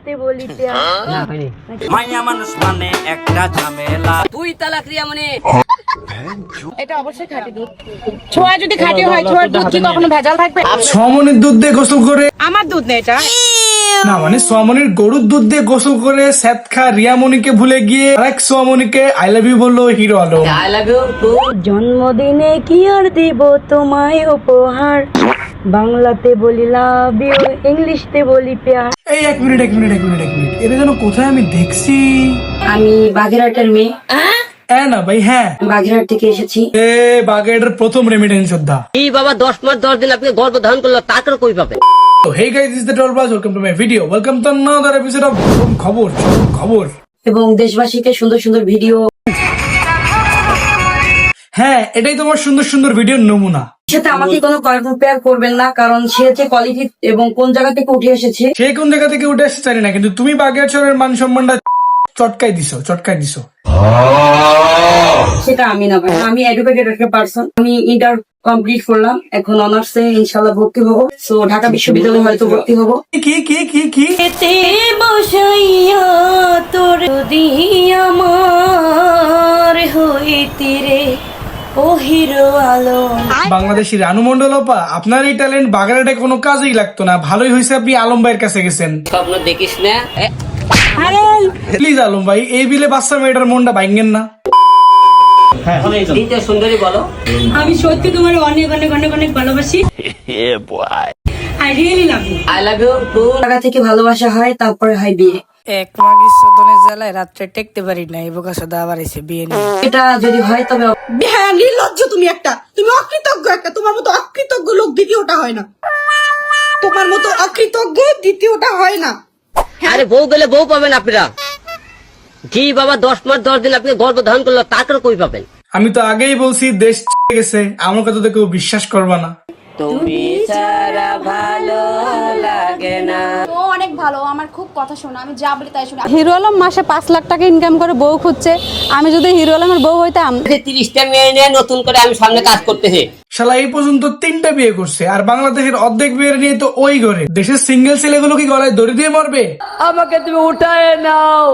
তে বলি প্যার। মাইয়া মানুষ মানে একটা ঝামেলা। দুই তালাক রিয়া মানে এটা অবশ্যই খাঁটি দুধ। ছোঁয়া যদি খাঁটি হয়, ছোঁয়ার দুধ কি কখনো ভেজাল থাকবে? সমনির দুধ দিয়ে গোসল করে আমার দুধ নেই এটা। না, মানে সোয়ামনির গরুর দুধ দিয়ে গোসল করে স্যাতখা রিয়ামণিকে ভুলে গিয়ে আরেক সোয়ামনিকে আই লাভ ইউ বললো Hero Alam. I love you too. জন্মদিনে কি আর দিব তোমায় উপহার, বাংলাতে বলি লাভ ইউ, ইংলিশতে বলি প্যার। এই এক মিনিট এটা যেন কোথায় আমি দেখছি। আমি বাগেরহাটের মেয়ে, হ্যাঁ না ভাই, হ্যাঁ বাগেরহাট থেকে এসেছি। এ বাগেটের প্রথম রেমিটেন্স যোদ্ধা। এই বাবা 10 মাস 10 দিন আপনি গর্ভ ধারণ করলো, তাকে কই পাবেন? So hey guys, this is the Trollbuzz. Welcome to my video. Welcome to another episode of খবর। এবং দেশবাসীকে সুন্দর সুন্দর ভিডিও হ্যাঁ, এটাই তোমার সুন্দর ভিডিওর নমুনা। সাথে আমাকে কোনো কম্পেয়ার করবেন না, কারণ সে যে কোয়ালিটি এবং কোন জায়গা থেকে উঠে এসেছে। সে কোন জায়গা থেকে উঠে আসছে জানি না, কিন্তু তুমি বাগেরচরের মান সম্মানটা চটকাই দিছো। সেটা আমি না ভাই, আমি এডুকেটেড একটা পারসন। আমি ইন্টার কমপ্লিট করলাম, এখন অনার্সে ইনশাআল্লাহ ভর্তি হবো। সো ঢাকা বিশ্ববিদ্যালয়ে হয়তো ভর্তি হবো। কি এতে বসাইয়া তোর যদি আমার হইতি রে ও হিরো আলম। বাংলাদেশি রানু মন্ডল আপা, আপনার এই ট্যালেন্ট বাগেরহাটে কোনো কাজেই লাগতো না। ভালোই হয়েছে আপনি আলম ভাইয়ের কাছে গেছেন। স্বপ্ন দেখিস না। প্লিজ আলম ভাই, এই বিলে বাচ্চা মেয়েটার মনটা ভাঙেন না। দ্বিতীয় সুন্দরী বলো। আমি সত্যি তোমার অনেক অনেক অনেক অনেক ভালোবাসি। I really love you. I love you too. জায়গা থেকে ভালোবাসা হয়, তারপরে হয় বিয়ে। এক মাগি সদনের জ্বালায় রাত্রে টেকতে পারি না, এই বোকা সদা আবার এসে বিয়ে নিয়ে। এটা যদি হয় তবে হ্যাঁ, নির্লজ্জ তুমি একটা, তুমি অকৃতজ্ঞ একটা। তোমার মতো অকৃতজ্ঞ লোক দ্বিতীয়টা হয় না। তোমার মতো অকৃতজ্ঞ দ্বিতীয়টা হয় না। আরে বউ গেলে বউ পাবেন আপনারা। জি বাবা 10 মাস 10 দিন আপনি গর্ভ ধারণ করলো, তাকে কই পাবেন? আমি তো আগেই বলছি দেশ গেছে, আমার কথা তো কেউ বিশ্বাস করবা না। তুমি ছাড়া ভালো লাগে না। ও অনেক ভালো, আমার খুব কথা শোনা, আমি যা বলি তাই শুনে। হিরো আলম মাসে 5 লাখ টাকা ইনকাম করে বউ খুঁজছে। আমি যদি হিরো আলমের বউ হইতাম, 30টা মেয়ে নিয়ে নতুন করে আমি সামনে কাজ করতেছি। শালা এই পর্যন্ত 3টা বিয়ে করছে, আর বাংলাদেশের অর্ধেক বিয়ে নিয়ে তো ওই ঘরে। দেশের সিঙ্গেল ছেলেগুলো কি গলায় দড়ি দিয়ে মরবে? আমাকে তুমি উঠায় নাও।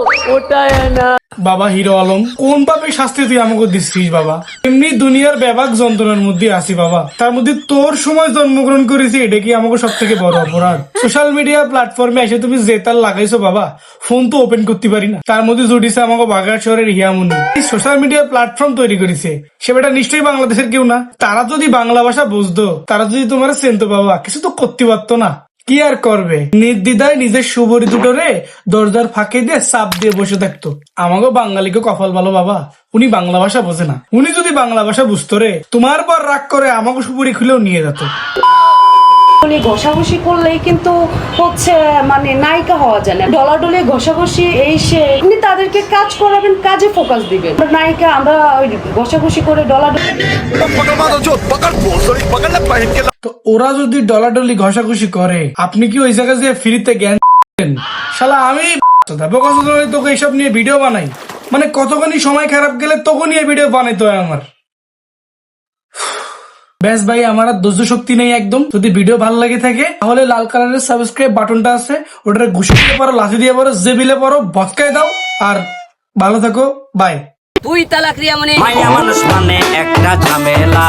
বাবা হিরো আলম, কোন পাপে শাস্তি তুই আমাকে দিচ্ছিস বাবা? এমনি দুনিয়ার ব্যাপক যন্ত্রণার মধ্যে আছি বাবা, তার মধ্যে তোর সময় জন্মগ্রহণ করেছি, এটা কি আমাকে সব থেকে বড় অপরাধ? সোশ্যাল মিডিয়া প্ল্যাটফর্মে এসে তুমি যে তার লাগাইছো বাবা, ফোন তো ওপেন করতে পারি না, তার মধ্যে জুটিছে আমাকে বাগেরহাটের হিয়ামনি। সোশ্যাল মিডিয়া প্ল্যাটফর্ম তৈরি করেছে, সেটা নিশ্চয়ই বাংলাদেশের কেউ না। তারা যদি বাংলা ভাষা বুঝতো, তারা যদি তোমার চেনতো বাবা, কিছু তো করতে পারতো না। কি আর করবে, নির্দ্বিধায় নিজের সুবরি দুটোরে দরজার ফাঁকে দিয়ে চাপ দিয়ে বসে থাকতো। আমাকে বাঙালিকে কপাল ভালো বাবা, উনি বাংলা ভাষা বোঝে না। উনি যদি বাংলা ভাষা বুঝতো রে, তোমার পর রাগ করে আমাকে সুবরি খুলেও নিয়ে যেত। ঘষাঘষি করলেই কিন্তু হচ্ছে মানে নায়িকা হওয়া যায় না। ডলাডলি ঘষাঘষি এই সে, আপনি তাদেরকে কাজ করাবেন, কাজে ফোকাস দিবেন। নায়িকা আমরা ওই ঘষাঘষি করে ডলাডলি। তো ওরা যদি ডলাডলি ঘষাঘষি করে, আপনি কি ওই জায়গায় যে ফ্রিতে জ্ঞান দেন? শালা আমি তোকে এইসব নিয়ে ভিডিও বানাই, মানে কতখানি সময় খারাপ গেলে তখনই এই ভিডিও বানাইতে হয় আমার। ব্যাস ভাই, আমার আর ধৈর্য শক্তি নেই একদম। যদি ভিডিও ভালো লাগে থাকে তাহলে লাল কালারের সাবস্ক্রাইব বাটনটা আছে, ওটা ঘুষি দিয়ে পারো, লাঠি দিয়ে পারো, জেবিলে পারো, ভটকায় দাও। আর ভালো থাকো, বাই। দুই তালাক রিয়া মানে মাইয়া মানুষ মানে একটা ঝামেলা।